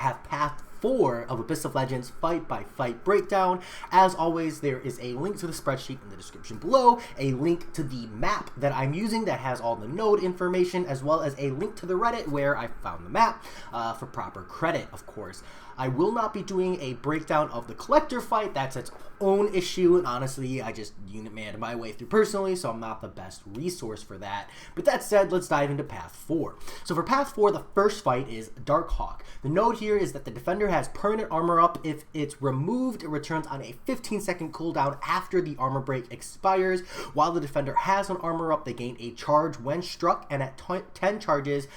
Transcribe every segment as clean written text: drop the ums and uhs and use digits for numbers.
have Path 4 of Abyss of Legends Fight by Fight Breakdown. As always, there is a link to the spreadsheet in the description below, a link to the map that I'm using that has all the node information, as well as a link to the Reddit where I found the map for proper credit, of course. I will not be doing a breakdown of the collector fight. That's its own issue, and honestly, I just unit manned my way through personally, so I'm not the best resource for that. But that said, let's dive into Path 4. So for Path 4, the first fight is Darkhawk. The note here is that the defender has permanent armor up. If it's removed, it returns on a 15-second cooldown after the armor break expires. While the defender has an armor up, they gain a charge when struck, and at 10 charges,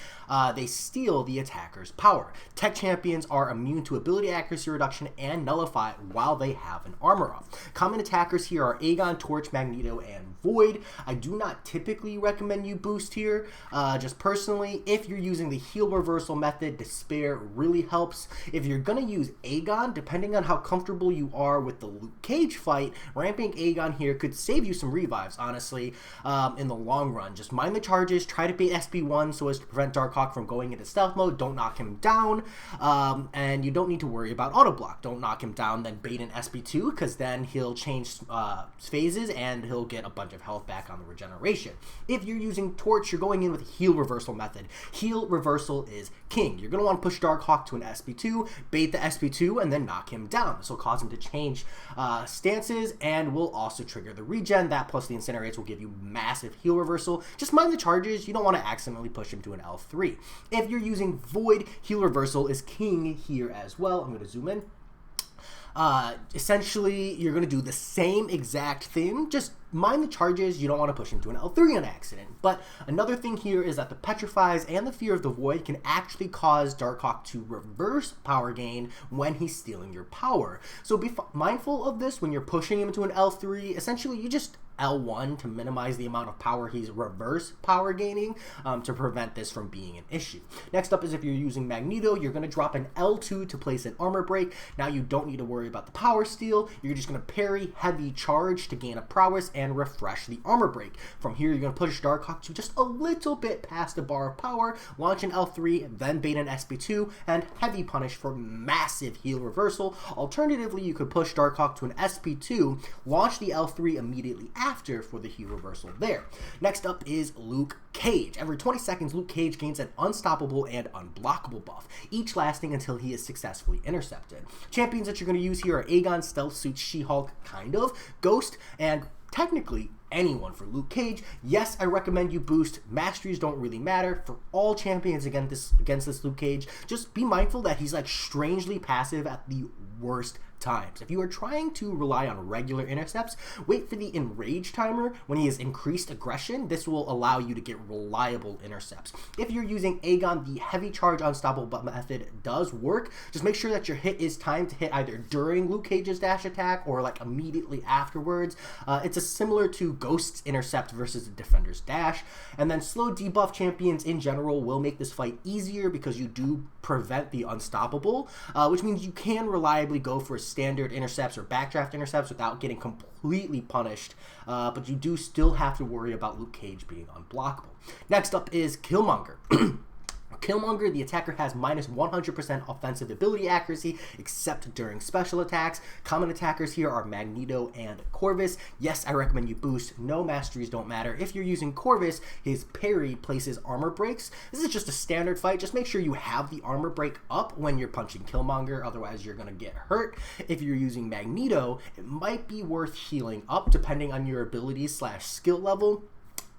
they steal the attacker's power. Tech champions are immune to ability accuracy reduction and nullify while they have an armor up. Common attackers here are Aegon, Torch, Magneto, and Void. I do not typically recommend you boost here. Just personally, if you're using the heal reversal method, Despair really helps. If you're going to use Aegon, depending on how comfortable you are with the Luke Cage fight, ramping Aegon here could save you some revives, honestly, in the long run. Just mind the charges, try to bait SB1 so as to prevent Darkhawk from going into stealth mode. Don't knock him down, and you don't need to worry about auto block. Don't knock him down, then bait an SB2, because then he'll change phases and he'll get a bunch of health back on the regeneration. If you're using Torch, you're going in with a heal reversal method. Heal reversal is king. You're going to want to push Darkhawk to an SB2, bait the SB2, and then knock him down. This will cause him to change stances and will also trigger the regen. That plus the incinerates will give you massive heal reversal. Just mind the charges. You don't want to accidentally push him to an L3. If you're using Void, heal reversal is king here as well. I'm going to zoom in. Essentially, you're going to do the same exact thing, just mind the charges. You don't want to push him to an L3 on accident. But another thing here is that the Petrifies and the Fear of the Void can actually cause Darkhawk to reverse power gain when he's stealing your power. So be mindful of this when you're pushing him to an L3. Essentially, you just L1 to minimize the amount of power he's reverse power gaining to prevent this from being an issue. Next up is if you're using Magneto, you're going to drop an L2 to place an armor break. Now you don't need to worry about the power steal. You're just going to parry heavy charge to gain a prowess and refresh the armor break. From here, you're going to push Darkhawk to just a little bit past the bar of power, launch an L3, then bait an SB2, and heavy punish for massive heal reversal. Alternatively, you could push Darkhawk to an SP2, launch the L3 immediately after for the heal reversal there. Next up is Luke Cage. Every 20 seconds, Luke Cage gains an unstoppable and unblockable buff, each lasting until he is successfully intercepted. Champions that you're going to use here are Aegon, Stealth Suit, She-Hulk, kind of, Ghost, and technically anyone for Luke Cage. Yes, I recommend you boost. Masteries don't really matter for all champions against this Luke Cage. Just be mindful that he's like strangely passive at the worst times. If you are trying to rely on regular intercepts, wait for the enrage timer. When he has increased aggression, this will allow you to get reliable intercepts. If you're using Aegon, the heavy charge unstoppable method does work. Just make sure that your hit is timed to hit either during Luke Cage's dash attack or like immediately afterwards. It's similar to Ghost's intercept versus the defender's dash. And then slow debuff champions in general will make this fight easier because you do prevent the unstoppable, which means you can reliably go for standard intercepts or backdraft intercepts without getting completely punished, but you do still have to worry about Luke Cage being unblockable. Next up is Killmonger. Killmonger, the attacker has minus 100% offensive ability accuracy, except during special attacks. Common attackers here are Magneto and Corvus. Yes, I recommend you boost. No masteries don't matter. If you're using Corvus, his parry places armor breaks. This is just a standard fight. Just make sure you have the armor break up when you're punching Killmonger, otherwise you're going to get hurt. If you're using Magneto, it might be worth healing up depending on your abilities / skill level.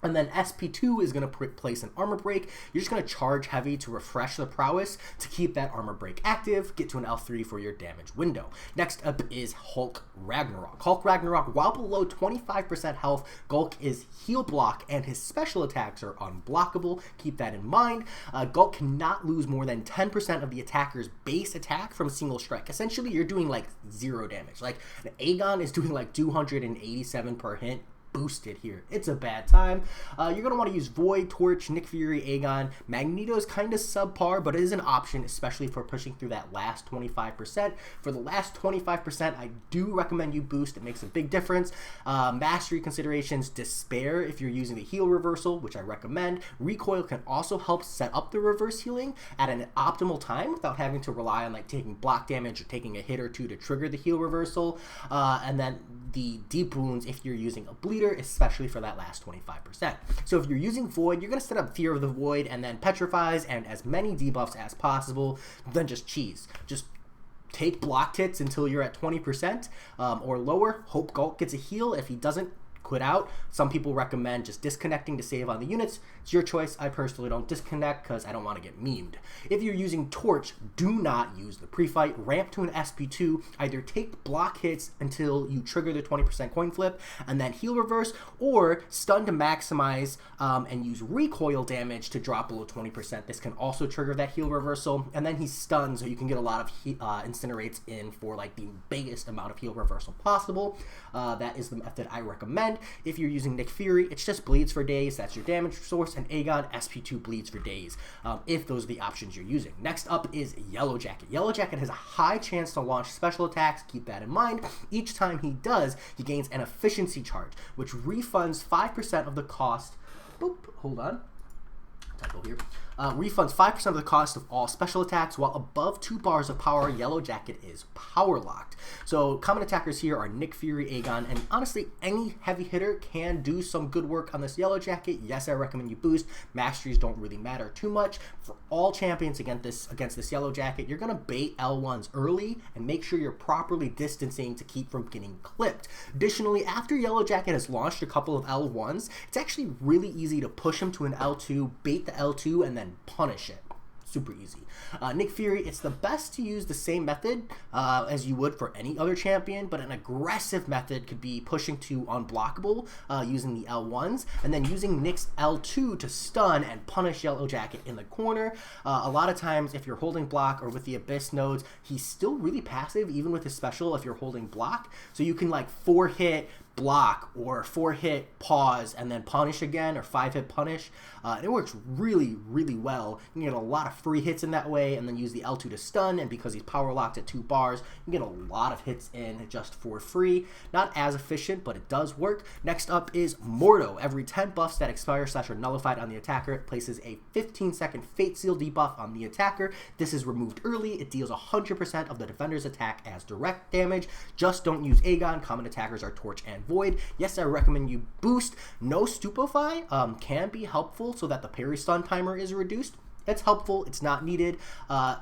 And then SP2 is going to place an armor break. You're just going to charge heavy to refresh the prowess to keep that armor break active. Get to an L3 for your damage window. Next up is Hulk Ragnarok. Hulk Ragnarok, while below 25% health, Gulk is heal block and his special attacks are unblockable. Keep that in mind. Gulk cannot lose more than 10% of the attacker's base attack from a single strike. Essentially, you're doing like 0 damage. Like Aegon is doing like 287 per hit. boosted here. It's a bad time. You're going to want to use Void, Torch, Nick Fury, Aegon. Magneto is kind of subpar, but it is an option, especially for pushing through that last 25%. For the last 25%, I do recommend you boost. It makes a big difference. Mastery considerations, Despair if you're using the heal reversal, which I recommend. Recoil can also help set up the reverse healing at an optimal time without having to rely on like taking block damage or taking a hit or two to trigger the heal reversal. And then the deep wounds if you're using a bleeder, especially for that last 25%. So if you're using Void, you're going to set up Fear of the Void and then Petrifies and as many debuffs as possible, then just cheese. Just take blocked hits until you're at 20% or lower. Hope Gulk gets a heal. If he doesn't, quit out. Some people recommend just disconnecting to save on the units. It's your choice. I personally don't disconnect because I don't want to get memed. If you're using Torch, do not use the pre-fight. Ramp to an SP2. Either take block hits until you trigger the 20% coin flip and then heal reverse, or stun to maximize and use recoil damage to drop below 20%. This can also trigger that heal reversal, and then he's stunned, so you can get a lot of incinerates in for like the biggest amount of heal reversal possible. That is the method I recommend. If you're using Nick Fury, it's just bleeds for days. That's your damage source. And Aegon, SP2 bleeds for days, if those are the options you're using. Next up is Yellowjacket. Yellowjacket has a high chance to launch special attacks. Keep that in mind. Each time he does, he gains an efficiency charge, which refunds 5% of the cost. Boop, hold on. Typo here. Refunds 5% of the cost of all special attacks, while above 2 bars of power, Yellowjacket is power locked. So common attackers here are Nick Fury, Aegon, and honestly, any heavy hitter can do some good work on this Yellowjacket. Yes, I recommend you boost. Masteries don't really matter too much. For all champions against this Yellowjacket, you're going to bait L1s early and make sure you're properly distancing to keep from getting clipped. Additionally, after Yellowjacket has launched a couple of L1s, it's actually really easy to push him to an L2, bait the L2, and then punish it. Super easy. Nick Fury, it's the best to use the same method as you would for any other champion, but an aggressive method could be pushing to unblockable using the L1s, and then using Nick's L2 to stun and punish Yellowjacket in the corner. A lot of times, if you're holding block or with the Abyss nodes, he's still really passive, even with his special if you're holding block. So you can like 4-hit block or 4-hit pause and then punish again, or 5-hit punish. It works really, really well. You can get a lot of free hits in that way, and then use the L2 to stun, and because he's power locked at 2 bars, you can get a lot of hits in just for free. Not as efficient, but it does work. Next up is Mordo. Every 10 buffs that expire / are nullified on the attacker, it places a 15-second Fate Seal debuff on the attacker. This is removed early. It deals 100% of the defender's attack as direct damage. Just don't use Aegon. Common attackers are Torch and Void. Yes, I recommend you boost. No Stupefy can be helpful so that the parry stun timer is reduced. It's helpful. It's not needed.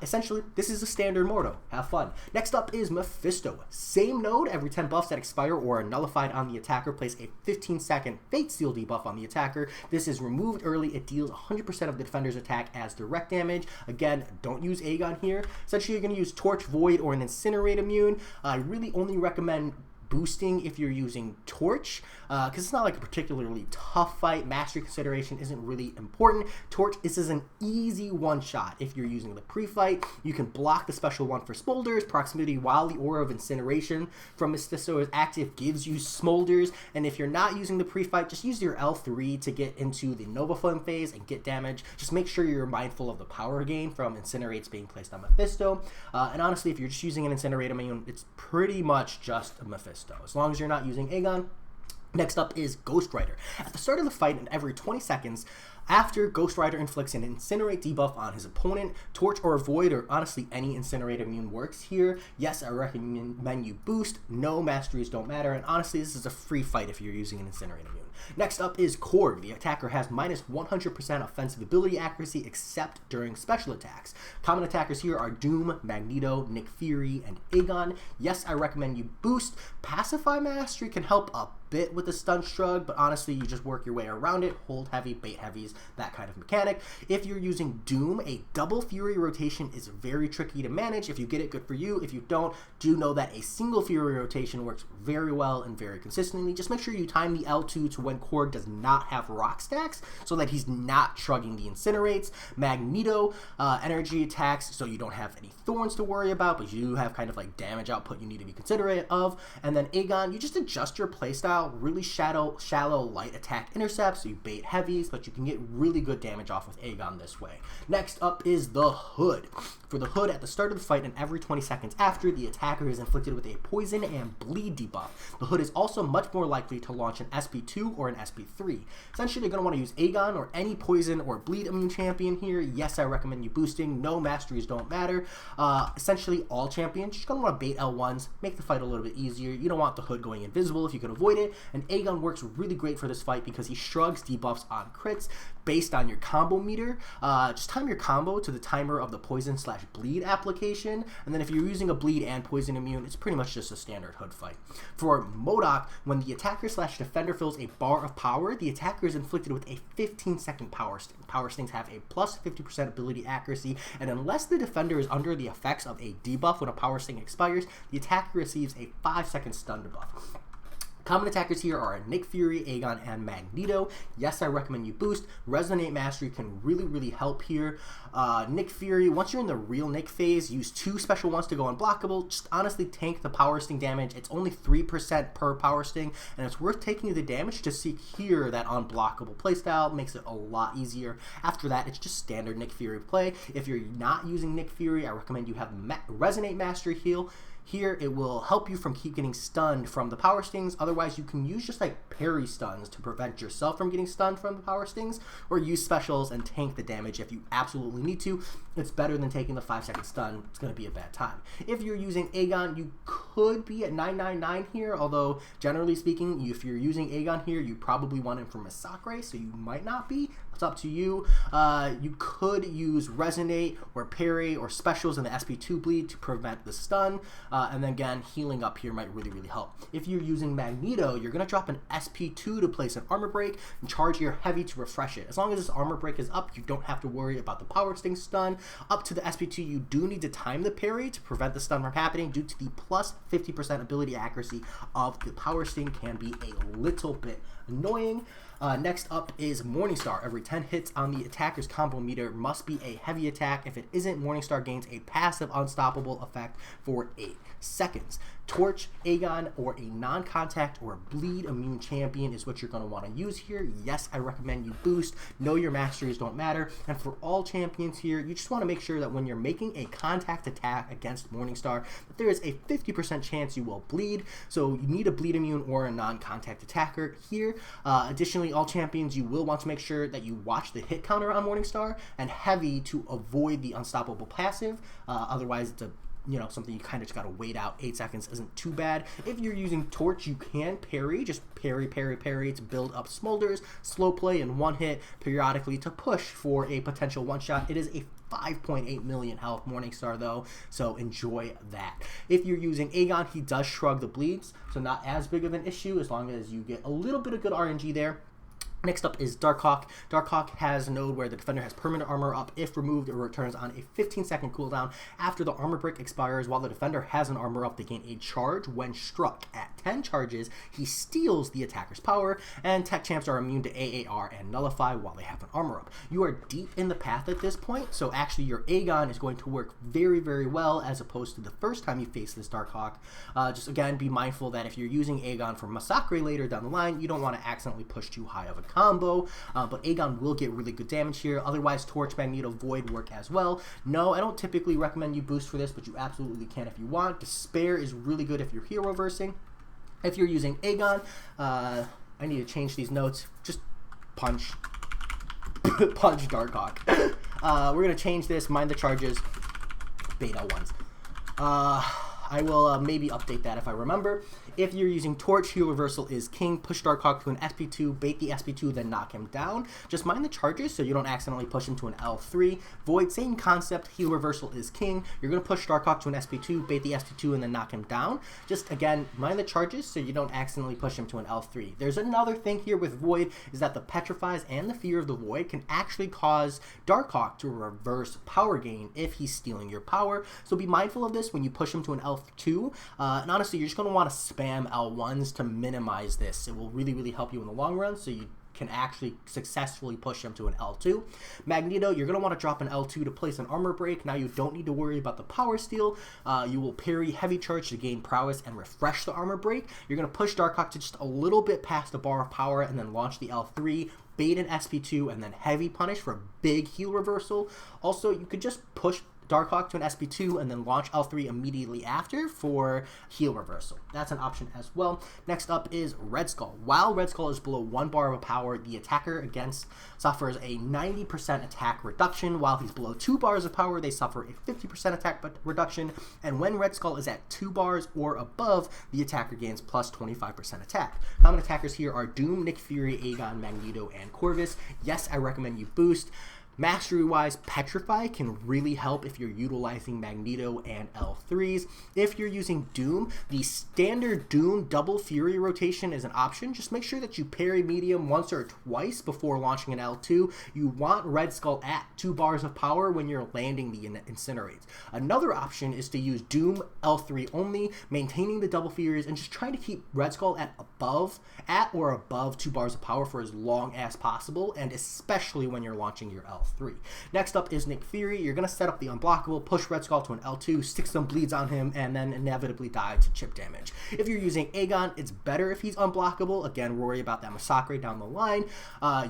Essentially, this is a standard Mordo. Have fun. Next up is Mephisto. Same node. Every 10 buffs that expire or are nullified on the attacker, place a 15-second Fate Seal debuff on the attacker. This is removed early. It deals 100% of the defender's attack as direct damage. Again, don't use Aegon here. Essentially, you're going to use Torch, Void, or an Incinerate immune. I really only recommend boosting if you're using Torch, because it's not like a particularly tough fight. Mastery consideration isn't really important. Torch, this is an easy one-shot. If you're using the pre-fight, you can block the special one for Smolders. Proximity while the Aura of Incineration from Mephisto is active gives you Smolders, and if you're not using the pre-fight, just use your L3 to get into the Nova Flame phase and get damage. Just make sure you're mindful of the power gain from Incinerates being placed on Mephisto, and honestly, if you're just using an Incinerate immune, it's pretty much just a Mephisto, as long as you're not using Aegon. Next up is Ghost Rider. At the start of the fight and every 20 seconds, after Ghost Rider inflicts an Incinerate debuff on his opponent, Torch or Void, or honestly any Incinerate immune works here. Yes, I recommend you boost. No, masteries don't matter, and honestly, this is a free fight if you're using an Incinerate immune. Next up is Korg. The attacker has minus 100% offensive ability accuracy except during special attacks. Common attackers here are Doom, Magneto, Nick Fury, and Aegon. Yes, I recommend you boost. Pacify Mastery can help a bit with the stun shrug, but honestly, you just work your way around it. Hold heavy, bait heavies. that kind of mechanic. If you're using Doom, a double Fury rotation is very tricky to manage. If you get it, good for you. If you don't, do know that a single Fury rotation works very well and very consistently. Just make sure you time the L2 to when Korg does not have rock stacks so that he's not shrugging the incinerates. Magneto, energy attacks, so you don't have any thorns to worry about, but you have kind of like damage output you need to be considerate of. And then Aegon, you just adjust your playstyle, really shallow light attack intercepts, so you bait heavies, but you can get really good damage off with Aegon this way. Next up is the Hood. For the Hood, at the start of the fight and every 20 seconds after, the attacker is inflicted with a poison and bleed debuff. The Hood is also much more likely to launch an SP2 or an SP3. Essentially, you're going to want to use Aegon or any poison or bleed immune champion here. Yes, I recommend you boosting. No masteries don't matter. Essentially, all champions, you're going to want to bait L1s, make the fight a little bit easier. You don't want the Hood going invisible if you can avoid it. And Aegon works really great for this fight because he shrugs debuffs on crits based on your combo meter. Just time your combo to the timer of the poison/bleed application, and then if you're using a bleed and poison immune, it's pretty much just a standard Hood fight. For M.O.D.O.K, when the attacker/defender fills a bar of power, the attacker is inflicted with a 15-second power sting. Power stings have a plus 50% ability accuracy, and unless the defender is under the effects of a debuff when a power sting expires, the attacker receives a 5-second stun debuff. Common attackers here are Nick Fury, Aegon, and Magneto. Yes, I recommend you boost. Resonate Mastery can really help here. Nick Fury, once you're in the real Nick phase, use 2 special ones to go unblockable. Just honestly tank the power sting damage. It's only 3% per power sting, and it's worth taking the damage to secure that unblockable playstyle. Makes it a lot easier. After that, it's just standard Nick Fury play. If you're not using Nick Fury, I recommend you have Resonate Mastery heal. Here, it will help you from keep getting stunned from the power stings. Otherwise, you can use just like parry stuns to prevent yourself from getting stunned from the power stings, or use specials and tank the damage if you absolutely need to. It's better than taking the 5-second stun. It's going to be a bad time. If you're using Aegon, you could be at 999 here, although generally speaking, if you're using Aegon here, you probably want him for Massacre, so you might not be. It's up to you. You could use Resonate or Parry or specials in the SP2 bleed to prevent the stun. And then again, healing up here might really help. If you're using Magneto, you're going to drop an SP2 to place an armor break and charge your heavy to refresh it. As long as this armor break is up, you don't have to worry about the power sting stun. Up to the SP2, you do need to time the parry to prevent the stun from happening due to the plus 50% ability accuracy of the power sting can be a little bit annoying. Next up is Morningstar. Every 10 hits on the attacker's combo meter must be a heavy attack. If it isn't, Morningstar gains a passive unstoppable effect for 8 seconds. Torch, Aegon, or a non-contact or bleed immune champion is what you're going to want to use here. Yes, I recommend you boost. Know your masteries don't matter. And for all champions here, you just want to make sure that when you're making a contact attack against Morningstar, that there is a 50% chance you will bleed. So you need a bleed immune or a non-contact attacker here. Additionally, all champions, you will want to make sure that you watch the hit counter on Morningstar and heavy to avoid the unstoppable passive. Otherwise, it's a something you kind of just got to wait out. 8 seconds isn't too bad. If you're using Torch, you can parry. Just parry to build up smolders, slow play in one hit periodically to push for a potential one-shot. It is a 5.8 million health Morningstar though, so enjoy that. If you're using Aegon, he does shrug the bleeds, so not as big of an issue as long as you get a little bit of good RNG there. Next up is Darkhawk. Darkhawk has a node where the defender has permanent armor up. If removed, it returns on a 15-second cooldown. After the armor break expires, while the defender has an armor up, they gain a charge when struck. At 10 charges, he steals the attacker's power, and tech champs are immune to AAR and Nullify while they have an armor up. You are deep in the path at this point, so actually your Aegon is going to work very well as opposed to the first time you face this Darkhawk. Just again, be mindful that if you're using Aegon for Massacre later down the line, you don't want to accidentally push too high of a combo, but Aegon will get really good damage here. Otherwise, Torch, Magneto, Void work as well. No, I don't typically recommend you boost for this, but you absolutely can if you want. Despair is really good if you're hero versing. If you're using Aegon, I need to change these notes. Just punch Darkhawk. We're going to change this, mind the charges, beta ones. I will maybe update that if I remember. If you're using Torch, heal reversal is king. Push Darkhawk to an SP2, bait the SP2, then knock him down. Just mind the charges so you don't accidentally push him to an L3. Void, same concept, heal reversal is king. You're going to push Darkhawk to an SP2, bait the SP2, and then knock him down. Just, again, mind the charges so you don't accidentally push him to an L3. There's another thing here with Void, is that the Petrifies and the Fear of the Void can actually cause Darkhawk to reverse power gain if he's stealing your power. So be mindful of this when you push him to an L2. And honestly, you're just going to want to spam L1s to minimize this. It will really, really help you in the long run, so you can actually successfully push him to an L2. Magneto, you're going to want to drop an L2 to place an armor break. Now you don't need to worry about the power steal. You will parry heavy charge to gain prowess and refresh the armor break. You're going to push Darkhawk to just a little bit past the bar of power and then launch the L3, bait an SP2, and then heavy punish for a big heal reversal. Also, you could just push Darkhawk to an SP2 and then launch L3 immediately after for heal reversal. That's an option as well. Next up is Red Skull. While Red Skull is below 1 bar of power, the attacker against suffers a 90% attack reduction. While he's below 2 bars of power, they suffer a 50% attack reduction. And when Red Skull is at 2 bars or above, the attacker gains plus 25% attack. Common attackers here are Doom, Nick Fury, Aegon, Magneto, and Corvus. Yes, I recommend you boost. Mastery-wise, Petrify can really help if you're utilizing Magneto and L3s. If you're using Doom, the standard Doom double Fury rotation is an option. Just make sure that you parry medium once or twice before launching an L2. You want Red Skull at 2 bars of power when you're landing the Incinerates. Another option is to use Doom L3 only, maintaining the double Furies, and just trying to keep Red Skull at or above 2 bars of power for as long as possible, and especially when you're launching your L3. Next up is Nick Fury. You're going to set up the unblockable, push Red Skull to an L2, stick some bleeds on him, and then inevitably die to chip damage. If you're using Aegon, it's better if he's unblockable. Again, worry about that Massacre down the line.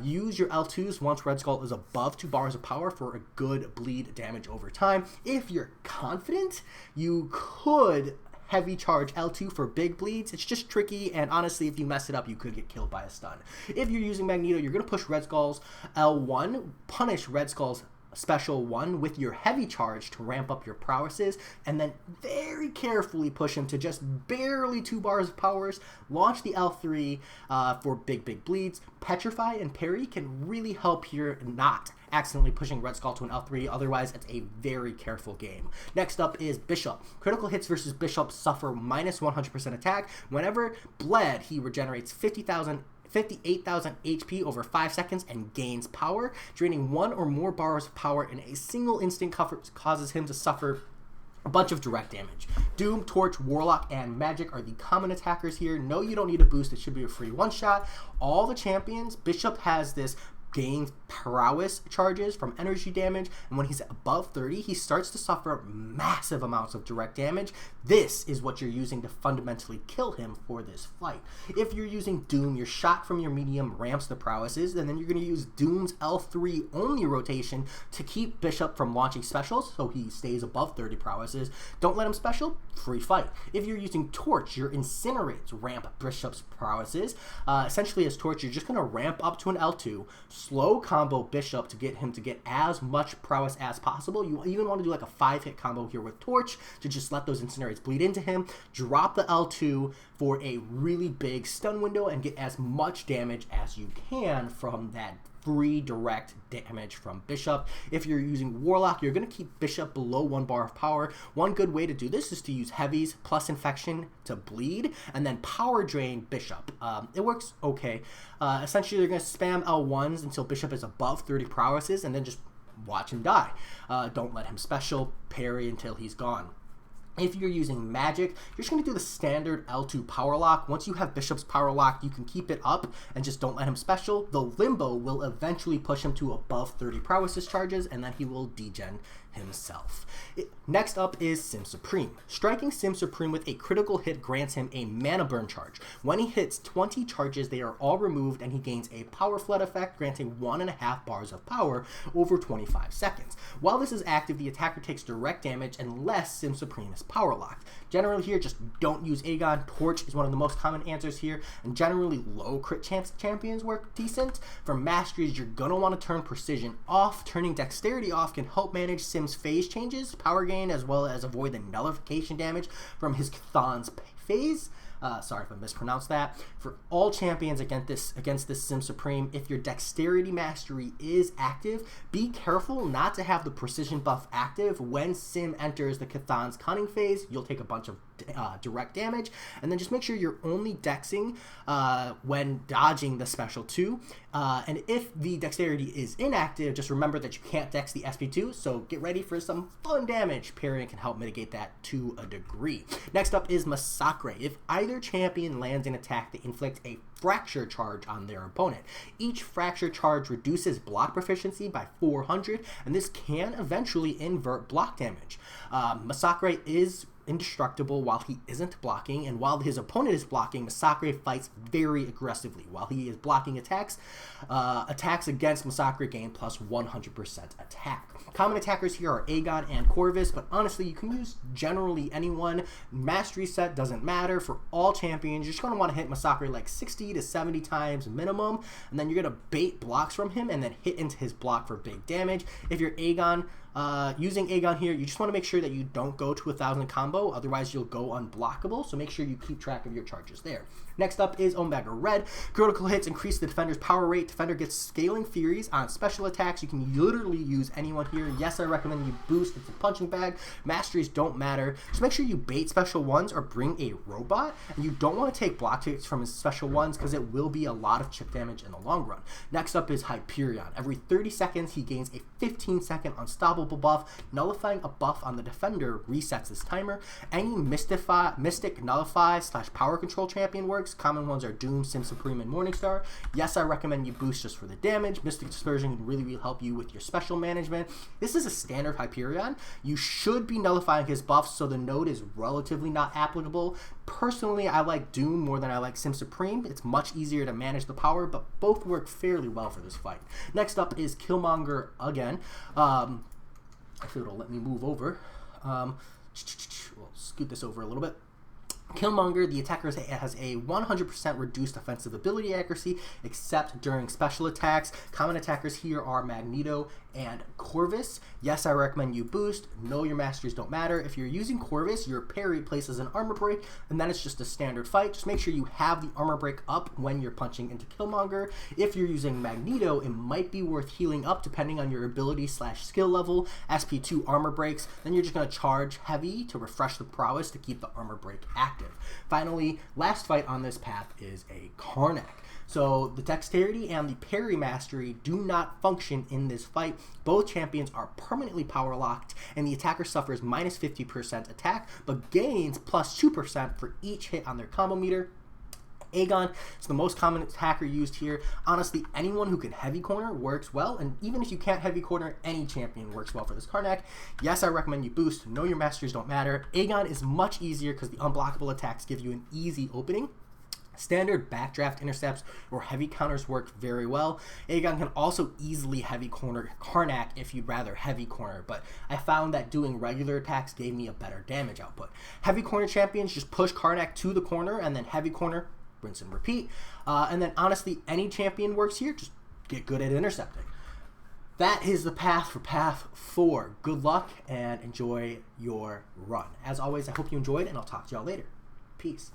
Use your L2s once Red Skull is above 2 bars of power for a good bleed damage over time. If you're confident, you could heavy charge L2 for big bleeds. It's just tricky, and honestly, if you mess it up, you could get killed by a stun. If you're using Magneto, you're going to push Red Skull's L1, punish Red Skull's special 1 with your heavy charge to ramp up your prowesses, and then very carefully push him to just barely 2 bars of powers, launch the L3 for big bleeds. Petrify and parry can really help here not accidentally pushing Red Skull to an L3, otherwise it's a very careful game. Next up is Bishop. Critical hits versus Bishop suffer minus 100% attack. Whenever bled, he regenerates 58,000 HP over 5 seconds and gains power. Draining 1 or more bars of power in a single instant causes him to suffer a bunch of direct damage. Doom, Torch, Warlock, and Magic are the common attackers here. No, you don't need a boost. It should be a free one-shot. All the champions, Bishop has this gains prowess charges from energy damage, and when he's above 30, he starts to suffer massive amounts of direct damage. This is what you're using to fundamentally kill him for this fight. If you're using Doom, your shot from your medium ramps the prowesses, and then you're going to use Doom's L3 only rotation to keep Bishop from launching specials, so he stays above 30 prowesses. Don't let him special, free fight. If you're using Torch, your Incinerates ramp Bishop's prowesses. Essentially, as Torch, you're just going to ramp up to an L2, slow combo Bishop to get him to get as much prowess as possible. You even want to do like a 5-hit combo here with Torch to just let those Incinerates bleed into him. Drop the L2 for a really big stun window and get as much damage as you can from that free direct damage from Bishop. If you're using Warlock, you're going to keep Bishop below 1 bar of power. One good way to do this is to use heavies plus infection to bleed and then power drain Bishop. It works okay. Essentially, you're going to spam L1s until Bishop is above 30 prowesses and then just watch him die. Don't let him special, parry until he's gone. If you're using Magic, you're just going to do the standard L2 power lock. Once you have Bishop's power lock, you can keep it up and just don't let him special. The Limbo will eventually push him to above 30 prowesses charges, and then he will degen himself. Next up is Sim Supreme. Striking Sim Supreme with a critical hit grants him a mana burn charge. When he hits 20 charges, they are all removed, and he gains a power flood effect, granting 1.5 bars of power over 25 seconds. While this is active, the attacker takes direct damage unless Sim Supreme is power locked. Generally here, just don't use Aegon. Torch is one of the most common answers here, and generally low crit chance champions work decent. For masteries, you're going to want to turn precision off. Turning dexterity off can help manage Sim Sim's phase changes, power gain, as well as avoid the nullification damage from his Chthon's phase. Sorry if I mispronounced that. For all champions against this Sim Supreme, if your Dexterity Mastery is active, be careful not to have the Precision buff active. When Sim enters the Chthon's Cunning phase, you'll take a bunch of direct damage, and then just make sure you're only dexing when dodging the special 2. And if the Dexterity is inactive, just remember that you can't dex the SP2, so get ready for some fun damage. Hyperion can help mitigate that to a degree. Next up is Massacre. If either champion lands an attack that inflicts a fracture charge on their opponent, each fracture charge reduces block proficiency by 400, and this can eventually invert block damage. Massacre is indestructible while he isn't blocking, and while his opponent is blocking, Massacre fights very aggressively. While he is blocking attacks, attacks against Massacre gain plus 100% attack. Common attackers here are Aegon and Corvus, but honestly, you can use generally anyone. Mastery set doesn't matter. For all champions, you're just going to want to hit Massacre like 60 to 70 times minimum, and then you're going to bait blocks from him and then hit into his block for big damage. If you're Aegon, using Aegon here, you just want to make sure that you don't go to 1,000 combo, otherwise you'll go unblockable, so make sure you keep track of your charges there. Next up is Omega Red. Critical hits increase the defender's power rate. Defender gets Scaling Furies on special attacks. You can literally use anyone here. Yes, I recommend you boost. It's a punching bag. Masteries don't matter. Just make sure you bait special ones or bring a robot, and you don't want to take block hits from his special ones because it will be a lot of chip damage in the long run. Next up is Hyperion. Every 30 seconds, he gains a 15-second unstoppable buff. Nullifying a buff on the defender resets this timer. Any Mystic Nullify / Power Control champion works. Common ones are Doom, Sim Supreme, and Morningstar. Yes, I recommend you boost just for the damage. Mystic Dispersion can really help you with your special management. This is a standard Hyperion. You should be nullifying his buffs, so the node is relatively not applicable. Personally, I like Doom more than I like Sim Supreme. It's much easier to manage the power, but both work fairly well for this fight. Next up is Killmonger again. Actually, it'll let me move over. We'll scoot this over a little bit. Killmonger, the attacker has a 100% reduced offensive ability accuracy, except during special attacks. Common attackers here are Magneto and Corvus. Yes, I recommend you boost. No, your masteries don't matter. If you're using Corvus, your parry places an armor break, and then it's just a standard fight. Just make sure you have the armor break up when you're punching into Killmonger. If you're using Magneto, it might be worth healing up depending on your ability / skill level. SP2 armor breaks, then you're just going to charge heavy to refresh the prowess to keep the armor break active. Finally, last fight on this path is a Karnak. So the dexterity and the parry mastery do not function in this fight. Both champions are permanently power locked, and the attacker suffers minus 50% attack, but gains plus 2% for each hit on their combo meter. Aegon is the most common attacker used here. Honestly, anyone who can heavy corner works well, and even if you can't heavy corner, any champion works well for this Karnak. Yes, I recommend you boost. No, your masteries don't matter. Aegon is much easier because the unblockable attacks give you an easy opening. Standard backdraft intercepts or heavy counters work very well. Aegon can also easily heavy corner Karnak if you'd rather heavy corner, but I found that doing regular attacks gave me a better damage output. Heavy corner champions just push Karnak to the corner and then heavy corner, rinse and repeat. And then honestly, any champion works here. Just get good at intercepting. That is the path for path 4. Good luck and enjoy your run. As always, I hope you enjoyed, and I'll talk to y'all later. Peace.